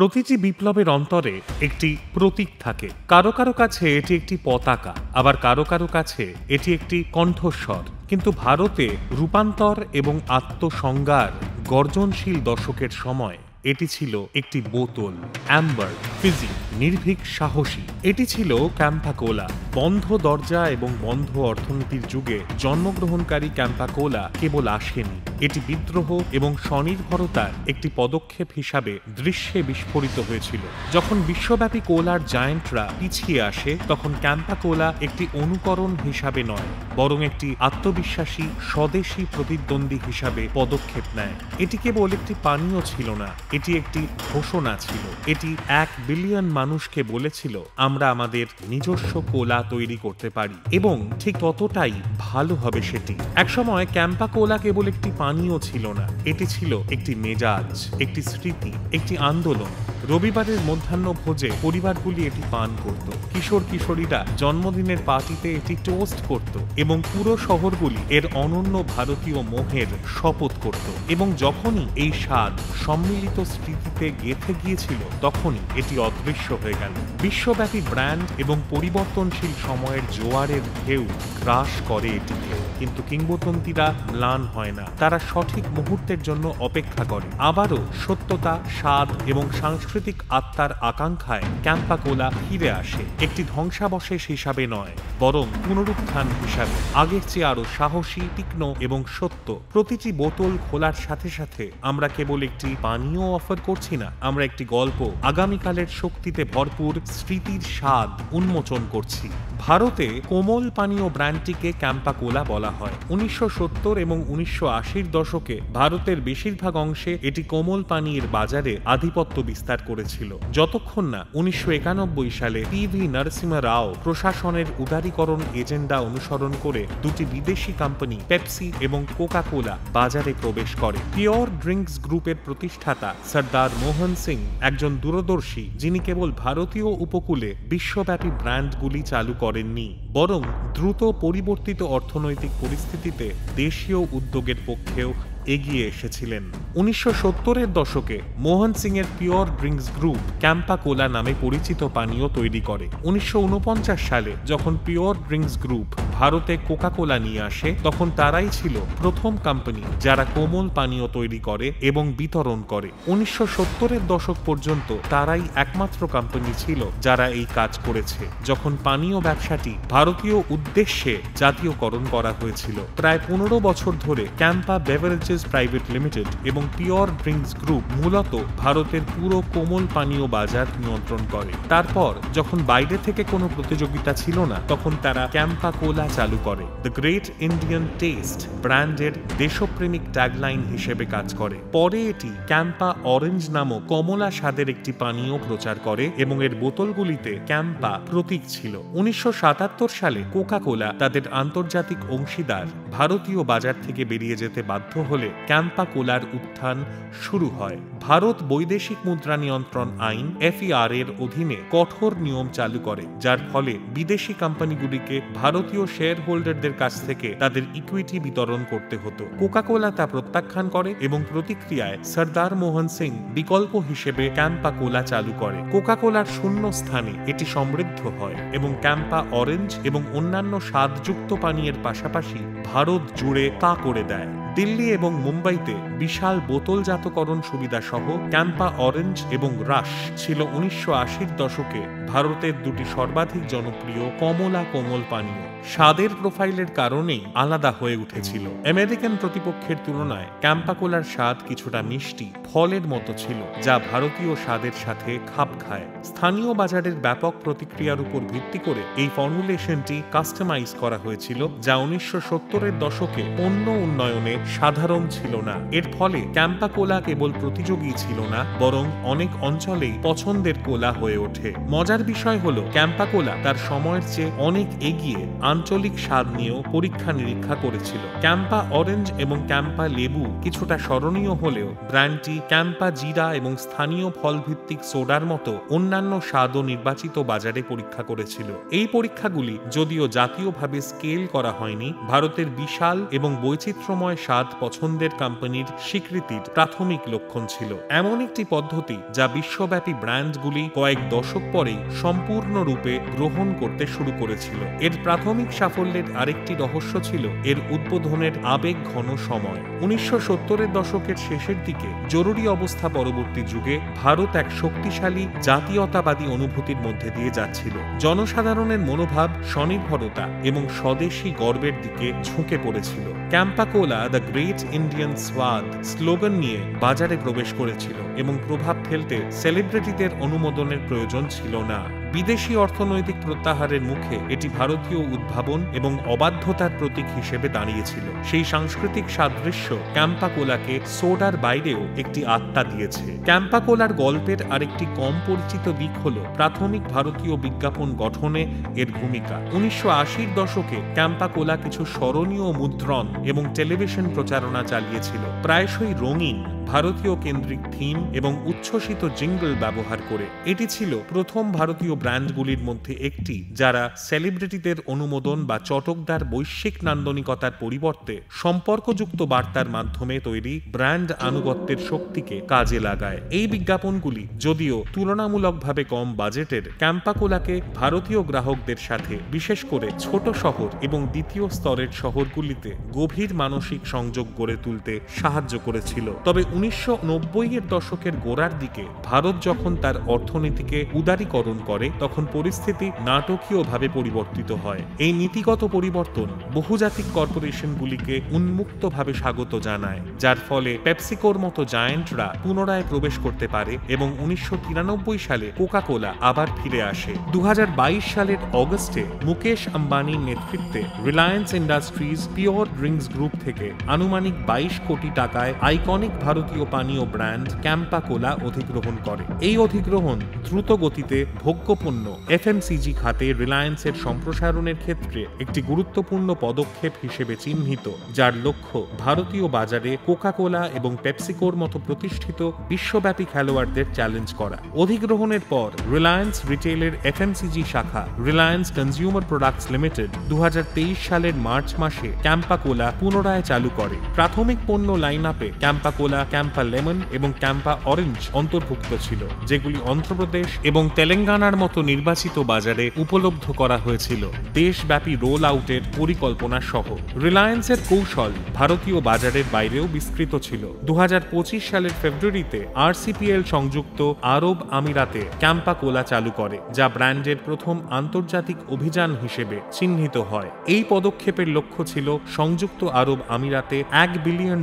প্রতিটি বিপ্লবের অন্তরে একটি প্রতীক থাকে। কারো কারো কাছে এটি একটি পতাকা, আবার কারো কারো কাছে এটি একটি কণ্ঠস্বর। কিন্তু ভারতে রূপান্তর এবং আত্মসংজ্ঞার গর্জনশীল দশকের সময় এটি ছিল একটি বোতল, অ্যাম্বার, ফিজি, নির্ভীক, সাহসী। এটি ছিল ক্যাম্পা কোলা। বন্ধ দরজা এবং বন্ধ অর্থনীতির যুগে জন্মগ্রহণকারী ক্যাম্পা কোলা কেবল আসেনি, এটি বিদ্রোহ এবং স্বনির্ভরতার একটি পদক্ষেপ হিসাবে দৃশ্যে বিস্ফোরিত হয়েছিল। যখন বিশ্বব্যাপী কোলার জায়ান্টরা পিছিয়ে আসে, তখন ক্যাম্পা কোলা একটি অনুকরণ হিসাবে নয়, বরং একটি আত্মবিশ্বাসী স্বদেশী প্রতিদ্বন্দ্বী হিসাবে পদক্ষেপ নেয়। এটি কেবল একটি পানীয় ছিল না, এটি একটি ঘোষণা ছিল। এটি 1 বিলিয়ন মানুষকে বলেছিল, আমরা আমাদের নিজস্ব কোলা তৈরি করতে পারি, এবং ঠিক ততটাই ভালো হবে সেটি। একসময় ক্যাম্পা কোলা কেবল একটি পানীয় ছিল না, এটি ছিল একটি মেজাজ, একটি স্মৃতি, একটি আন্দোলন। রবিবারের মধ্যাহ্ন ভোজে পরিবারগুলি এটি পান করত, কিশোর কিশোরীরা জন্মদিনের পার্টিতে এটি টোস্ট করত, এবং পুরো শহরগুলি এর অনন্য ভারতীয় মোহের শপথ করত। এবং যখনই এই স্বাদ সম্মিলিত স্মৃতিতে গেঁথে গিয়েছিল, তখনই এটি অদৃশ্য হয়ে গেল। বিশ্বব্যাপী ব্র্যান্ড এবং পরিবর্তনশীল সময়ের জোয়ারের ঢেউ গ্রাস করে এটিকে, কিন্তু কিংবদন্তিরা ম্লান হয় না, তারা সঠিক মুহূর্তের জন্য অপেক্ষা করে। আবারও সত্যতা, স্বাদ এবং সাংস্কৃতিক আত্মার আকাঙ্ক্ষায় ক্যাম্পা কোলা ফিরে আসে, একটি ধ্বংসাবশেষ হিসাবে নয়, বরং পুনরুত্থান হিসাবে, আগের চেয়ে আরো সাহসী, তীক্ষ্ণ এবং সত্য। প্রতিটি বোতল খোলার সাথে সাথে আমরা কেবল একটি পানীয় অফার করছি না, আমরা একটি গল্প, আগামীকালের শক্তিতে ভরপুর স্মৃতির স্বাদ উন্মোচন করছি। ভারতে কোমল পানীয় ব্র্যান্ডটিকে ক্যাম্পা কোলা বলা হয়। 1970 এবং 1980-র দশকে ভারতের বেশিরভাগ অংশে এটি কোমল পানীয়ের বাজারে আধিপত্য বিস্তার করেছিল, যতক্ষণ না 1991 সালে পি.ভি. নরসিংহ রাও প্রশাসনের উদারীকরণ এজেন্ডা অনুসরণ করে দুটি বিদেশি কোম্পানি পেপসি এবং কোকা কোলা বাজারে প্রবেশ করে। পিওর ড্রিঙ্কস গ্রুপের প্রতিষ্ঠাতা সর্দার মোহন সিং একজন দূরদর্শী, যিনি কেবল ভারতীয় উপকূলে বিশ্বব্যাপী ব্র্যান্ডগুলি চালু করেননি, বরং দ্রুত পরিবর্তিত অর্থনৈতিক পরিস্থিতিতে দেশীয় উদ্যোগের পক্ষেও এগিয়ে এসেছিলেন। 1970-এর দশকে মোহন সিং এর পিওর ড্রিঙ্কস গ্রুপ ক্যাম্পা কোলা নামে পরিচিত পানীয় তৈরি করে। 1949 সালে যখন পিওর ড্রিঙ্কস গ্রুপ ভারতে কোকা কোলা নিয়ে আসে, তখন তারাই ছিল প্রথম কোম্পানি যারা কোমল পানীয় তৈরি করে এবং বিতরণ করে। 1970-এর দশক পর্যন্ত তারাই একমাত্র কোম্পানি ছিল যারা এই কাজ করেছে, যখন পানীয় ব্যবসাটি ভারতীয় উদ্দেশ্যে জাতীয়করণ করা হয়েছিল। প্রায় 15 বছর ধরে ক্যাম্পা বেভারেজেস প্রাইভেট লিমিটেড এবং পিওর ড্রিঙ্কস গ্রুপ মূলত ভারতের পুরো কোমল পানীয় বাজার নিয়ন্ত্রণ করে। তারপর যখন বাইরে থেকে কোনো প্রতিযোগিতা ছিল না, তখন তারা ক্যাম্পা কোলা চালু করে। দ্য গ্রেট ইন্ডিয়ান টেস্ট ব্র্যান্ডের দেশপ্রেমিক ট্যাগলাইন হিসেবে কাজ করে। পরে এটি ক্যাম্পা অরেঞ্জ নামক কমলা স্বাদের একটি পানীয় প্রচার করে এবং এর বোতলগুলিতে ক্যাম্পা প্রতীক ছিল। 1977 সালে কোকা কোলা তাদের আন্তর্জাতিক অংশীদার ভারতীয় বাজার থেকে বেরিয়ে যেতে বাধ্য হলে ক্যাম্পা কোলার উত্থান শুরু হয়। ভারত বৈদেশিক মুদ্রা নিয়ন্ত্রণ আইন FER এর অধীনে কঠোর নিয়ম চালু করে, যার ফলে বিদেশি কোম্পানিগুলিকে ভারতীয় শেয়ার হোল্ডারদের কাছ থেকে তাদের ইকুইটি বিতরণ করতে হতো। কোকা কোলা তা প্রত্যাখ্যান করে এবং প্রতিক্রিয়ায় সর্দার মোহন সিং বিকল্প হিসেবে ক্যাম্পা কোলা চালু করে। কোকা কোলার শূন্য স্থানে এটি সমৃদ্ধ হয় এবং ক্যাম্পা অরেঞ্জ এবং অন্যান্য স্বাদযুক্ত পানীয়ের পাশাপাশি ভারত জুড়ে তা করে দেয়। দিল্লি এবং মুম্বাইতে বিশাল বোতলজাতকরণ সুবিধা সহ ক্যাম্পা অরেঞ্জ এবং রাশ ছিল 1980-র দশকে ভারতের দুটি সর্বাধিক জনপ্রিয় কমলা কোমল পানীয়। স্বাদের প্রোফাইলের কারণেই আলাদা হয়ে উঠেছিল। আমেরিকান প্রতিপক্ষের তুলনায় ক্যাম্পা কোলার স্বাদ কিছুটা মিষ্টি, ফলের মতো ছিল, যা ভারতীয় স্বাদের সাথে খাপ খায়। স্থানীয় বাজারের ব্যাপক প্রতিক্রিয়ার উপর ভিত্তি করে এই ফর্মুলেশনটি কাস্টমাইজ করা হয়েছিল, যা 1970-এর দশকে পণ্য উন্নয়নে সাধারণ ছিল না। এর ফলে ক্যাম্পা কোলা কেবল প্রতিযোগী ছিল না, বরং অনেক অঞ্চলেই পছন্দের কোলা হয়ে ওঠে। মজার বিষয় হলো, ক্যাম্পা কোলা তার সময়ের চেয়ে অনেক এগিয়ে আঞ্চলিক স্বাদ নিয়েও পরীক্ষা নিরীক্ষা করেছিল। ক্যাম্পা অরেঞ্জ এবং ক্যাম্পা লেবু কিছুটা স্মরণীয় হলেও ব্র্যান্ডটি ক্যাম্পা জিরা এবং স্থানীয় ফলভিত্তিক সোডার মতো অন্যান্য স্বাদও নির্বাচিত বাজারে পরীক্ষা করেছিল। এই পরীক্ষাগুলি যদিও জাতীয়ভাবে স্কেল করা হয়নি, ভারতের বিশাল এবং বৈচিত্র্যময় স্বাদ পছন্দের কোম্পানির স্বীকৃতির প্রাথমিক লক্ষণ ছিল। এমন একটি পদ্ধতি যা বিশ্বব্যাপী ব্র্যান্ডগুলি কয়েক দশক পরেই সম্পূর্ণরূপে গ্রহণ করতে শুরু করেছিল। এর প্রাথমিক সাফল্যের আরেকটি রহস্য ছিল এর উদ্বোধনের আবেগ ঘন সময়। 1970-এর দশকের শেষের দিকে জরুরি অবস্থা পরবর্তী যুগে ভারত এক শক্তিশালী জাতীয়তাবাদী অনুভূতির মধ্যে দিয়ে যাচ্ছিল। জনসাধারণের মনোভাব স্বনির্ভরতা এবং স্বদেশী গর্বের দিকে ঝুঁকে পড়েছিল। ক্যাম্পা কোলা দ্য গ্রেট ইন্ডিয়ান স্বাদ স্লোগান নিয়ে বাজারে প্রবেশ করেছিল এবং প্রভাব ফেলতে সেলিব্রিটিদের অনুমোদনের প্রয়োজন ছিল না। বিদেশি অর্থনৈতিক প্রত্যাহারের মুখে এটি ভারতীয় উদ্ভাবন এবং অবাধ্যতার প্রতীক হিসেবে দাঁড়িয়েছিল। সেই সাংস্কৃতিক সাদৃশ্য ক্যাম্পা কোলাকে সোডার বাইরেও একটি আত্মা দিয়েছে। ক্যাম্পা কোলার গল্পের আরেকটি কম পরিচিত দিক হল প্রাথমিক ভারতীয় বিজ্ঞাপন গঠনে এর ভূমিকা। 1980-র দশকে ক্যাম্পা কোলা কিছু স্মরণীয় মুদ্রণ এবং টেলিভিশন প্রচারণা চালিয়েছিল, প্রায়শই রঙিন ভারতীয় কেন্দ্রিক থিম এবং উচ্ছ্বসিত জিঙ্গল ব্যবহার করে। এটি ছিল প্রথম ভারতীয় ব্র্যান্ডগুলির মধ্যে একটি যারা সেলিব্রিটিদের অনুমোদন বা চটকদার বৈশ্বিক নান্দনিকতার পরিবর্তে সম্পর্কযুক্ত বার্তার মাধ্যমে তৈরি ব্র্যান্ড আনুগত্যের শক্তিকে কাজে লাগায়। এই বিজ্ঞাপনগুলি যদিও তুলনামূলকভাবে কম বাজেটের, ক্যাম্পা কোলাকে ভারতীয় গ্রাহকদের সাথে বিশেষ করে ছোট শহর এবং দ্বিতীয় স্তরের শহরগুলিতে গভীর মানসিক সংযোগ গড়ে তুলতে সাহায্য করেছিল। তবে 1990-এর দশকের গোড়ার দিকে ভারত যখন তার অর্থনীতিকে উদারীকরণ করে তখন পরিস্থিতি নাটকীয়ভাবে পরিবর্তিত হয়। এই নীতিগত পরিবর্তন বহুজাতিক কর্পোরেশনগুলিকে উন্মুক্তভাবে স্বাগত জানায়, যার ফলে পেপসিকোর মতো জায়ান্টরা পুনরায় প্রবেশ করতে পারে এবং 1993 সালে কোকা কোলা আবার ফিরে আসে। 2022 সালের অগস্টে মুকেশ আম্বানির নেতৃত্বে Reliance industries pure drinks group থেকে আনুমানিক 22 কোটি টাকায় আইকনিক ভারতীয় পানীয় ব্র্যান্ড ক্যাম্পা কোলা অধিগ্রহণ করে। এই অধিগ্রহণ দ্রুত গতিতে ভোগ্যপণ্য এফএমসিজি খাতে রিলায়েন্সের সম্প্রসারণের ক্ষেত্রে একটি গুরুত্বপূর্ণ পদক্ষেপ হিসেবে চিহ্নিত, যার লক্ষ্য ভারতীয় বাজারে কোকা কোলা এবং পেপসিকোর মতো প্রতিষ্ঠিত বিশ্বব্যাপী খেলোয়াড়দের চ্যালেঞ্জ করা। অধিগ্রহণের পর রিলায়েন্স রিটেলের এফএমসিজি শাখা রিলায়েন্স কনজিউমার প্রোডাক্টস লিমিটেড 2023 সালের মার্চ মাসে ক্যাম্পা কোলা পুনরায় চালু করে। প্রাথমিক পণ্য লাইন আপে ক্যাম্পা কোলা, ক্যাম্পা লেমন এবং ক্যাম্পা অরেঞ্জ অন্তর্ভুক্ত ছিল, যেগুলি অন্ধ্রপ্রদেশ এবং তেলেঙ্গানার মতো নির্বাচিত বাজারে উপলব্ধ করা হয়েছিল দেশব্যাপী রোল আউটের পরিকল্পনা সহ। রিলায়েন্সের কৌশল ভারতীয় বাজারের বাইরেও বিস্তৃত ছিল। 2025 সালের ফেব্রুয়ারিতে আরসিপিএল সংযুক্ত আরব আমিরাতে ক্যাম্পা কোলা চালু করে, যা ব্র্যান্ডের প্রথম আন্তর্জাতিক অভিযান হিসেবে চিহ্নিত হয়। এই পদক্ষেপের লক্ষ্য ছিল সংযুক্ত আরব আমিরাতে $1 বিলিয়ন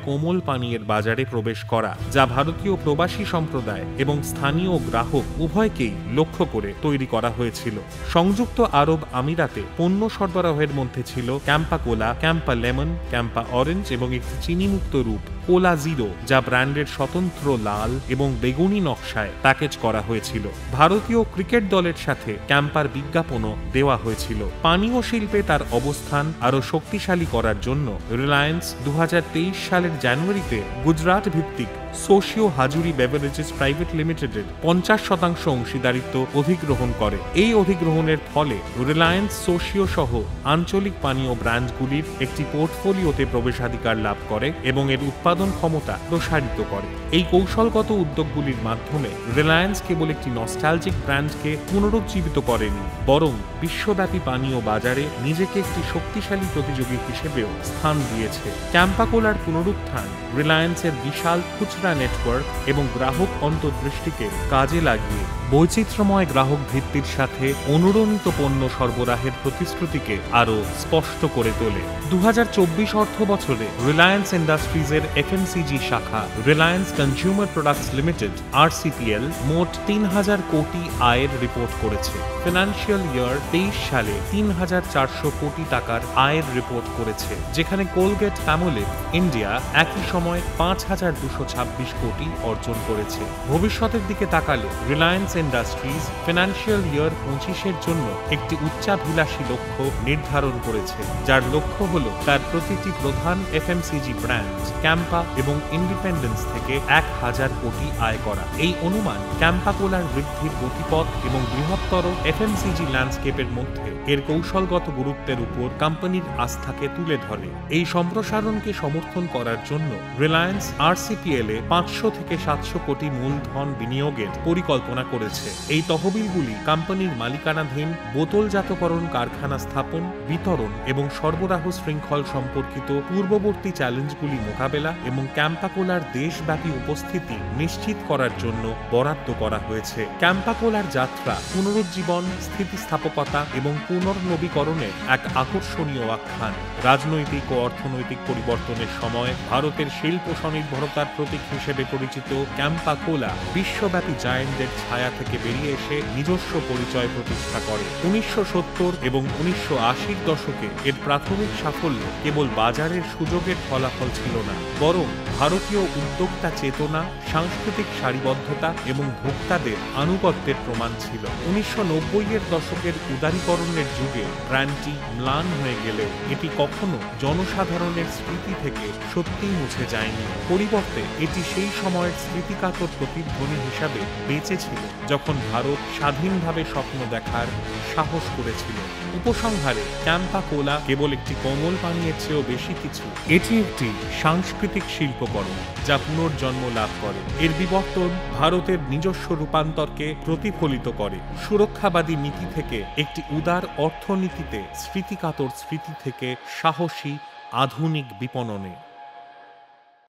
কোমল পানীয়ের বাজারে প্রবেশ করা, যা ভারতীয় প্রবাসী সম্প্রদায় এবং স্থানীয় গ্রাহক উভয়কেই লক্ষ্য করে তৈরি করা হয়েছিল। সংযুক্ত আরব আমিরাতে পণ্য সরবরাহের মধ্যে ছিল ক্যাম্পা কোলা, ক্যাম্পা লেমন, ক্যাম্পা অরেঞ্জ এবং একটি চিনিমুক্ত রূপ কোলা জিরো, যা ব্র্যান্ডের স্বতন্ত্র লাল এবং বেগুনি নকশায় প্যাকেজ করা হয়েছিল। ভারতীয় ক্রিকেট দলের সাথে ক্যাম্পার বিজ্ঞাপনও দেওয়া হয়েছিল। পানীয় শিল্পে তার অবস্থান আরও শক্তিশালী করার জন্য রিলায়েন্স 2023 সালের জানুয়ারিতে গুজরাট ভিত্তিক সোশিও হাজুরি বেভারেজেস প্রাইভেট লিমিটেডের 50% অংশীদারিত্ব অধিগ্রহণ করে। এই অধিগ্রহণের ফলে রিলায়েন্স সোশিও সহ আঞ্চলিক পানীয় ব্র্যান্ডগুলির একটি পোর্টফোলিওতে প্রবেশাধিকার লাভ করে এবং এর উৎপাদন ক্ষমতা প্রসারিত করে। এই কৌশলগত উদ্যোগগুলির মাধ্যমে রিলায়েন্স কেবল একটি নস্টালজিক ব্র্যান্ডকে পুনরুজ্জীবিত করেনি, বরং বিশ্বব্যাপী পানীয় বাজারে নিজেকে একটি শক্তিশালী প্রতিযোগী হিসেবেও স্থান দিয়েছে। ক্যাম্পা কোলার পুনরুত্থান রিলায়েন্সের বিশাল খুচরা নেটওয়ার্ক এবং গ্রাহক অন্তর্দৃষ্টিকে কাজে লাগিয়ে বৈচিত্র্যময় গ্রাহক ভিত্তির সাথে অনুরণিত পণ্য সরবরাহের প্রতিশ্রুতিকে আরও স্পষ্ট করে তোলে। 2024 অর্থ বছরে রিলায়েন্স ইন্ডাস্ট্রিজের এফএমসিজি শাখা রিলায়েন্স কনজিউমার প্রোডাক্টস লিমিটেড আরসিপিএল মোট 3000 কোটি আয়ের রিপোর্ট করেছে। ফিনান্সিয়াল ইয়ার 23 সালে 3400 কোটি টাকার আয়ের রিপোর্ট করেছে, যেখানে কোলগেট প্যামোলিভ ইন্ডিয়া একই সময় 5226 কোটি অর্জন করেছে। ভবিষ্যতের দিকে তাকালে রিলায়েন্স ইন্ডাস্ট্রিজ ফিনান্সিয়াল ইয়ার 25-এর জন্য একটি উচ্চাভিলাষী লক্ষ্য নির্ধারণ করেছে, যার লক্ষ্য হল তার প্রতিটি প্রধান এফএমসিজি ব্র্যান্ড ক্যাম্পা এবং ইন্ডিপেন্ডেন্স থেকে 1000 কোটি আয় করা। এই অনুমান ক্যাম্পা কোলার বৃদ্ধির গতিপথ এবং বৃহৎ বৃহত্তর এফএমসিজি ল্যান্ডস্কেপের মধ্যে এর কৌশলগত গুরুত্বের উপর কোম্পানির আস্থাকে তুলে ধরে। এই সম্প্রসারণকে সমর্থন করার জন্য রিলায়েন্স আরসিপিএল এ 500 থেকে 700 কোটি মূলধন বিনিয়োগের পরিকল্পনা করেছে। এই তহবিলগুলি কোম্পানির মালিকানাধীন বোতলজাতকরণ কারখানা স্থাপন, বিতরণ এবং সরবরাহ শৃঙ্খল সম্পর্কিত পূর্ববর্তী চ্যালেঞ্জগুলি মোকাবেলা এবং ক্যাম্পা কোলার দেশব্যাপী উপস্থিতি নিশ্চিত করার জন্য বরাদ্দ করা হয়েছে। ক্যাম্পা কোলার যাত্রা পুনরুজ্জীবন, স্থিতিস্থাপকতা এবং পুনর্নবীকরণের এক আকর্ষণীয় আখ্যান। রাজনৈতিক ও অর্থনৈতিক পরিবর্তনের সময় ভারতের শিল্প স্বনির্ভরতার প্রতীক হিসেবে পরিচিত ক্যাম্পা কোলা বিশ্বব্যাপী জায়ান্টদের ছায়া থেকে বেরিয়ে এসে নিজস্ব পরিচয় প্রতিষ্ঠা করে। 1970 এবং 1980-র দশকে এর প্রাথমিক সাফল্য কেবল বাজারের সুযোগের ফলাফল ছিল না, বরং ভারতীয় উদ্যোক্তা চেতনা, সাংস্কৃতিক সারিবদ্ধতা এবং ভোক্তাদের আনুগত্যের প্রমাণ ছিল। 1990-এর দশকের উদারীকরণের যুগে ব্র্যান্ডটি ম্লান হয়ে গেলেও এটি কখনো জনসাধারণের স্মৃতি থেকে সত্যিই মুছে যায়নি। পরিবর্তে এটি সেই সময়ের স্মৃতিকাতর প্রতিধ্বনি হিসাবে বেঁচেছিল যখন ভারত স্বাধীনভাবে স্বপ্ন দেখার সাহস করেছিল। উপসংহারে ক্যাম্পা কোলা কেবল একটি কোমল পানীয়ের চেয়েও বেশি কিছু। এটি একটি সাংস্কৃতিক শিল্পকর্ম যা পুনর্জন্ম লাভ করে। এর বিবর্তন ভারতের নিজস্ব রূপান্তরকে প্রতিফলিত করে, সুরক্ষাবাদী নীতি থেকে একটি উদার অর্থনীতিতে, স্মৃতিকাতর স্মৃতি থেকে সাহসী আধুনিক বিপণনে।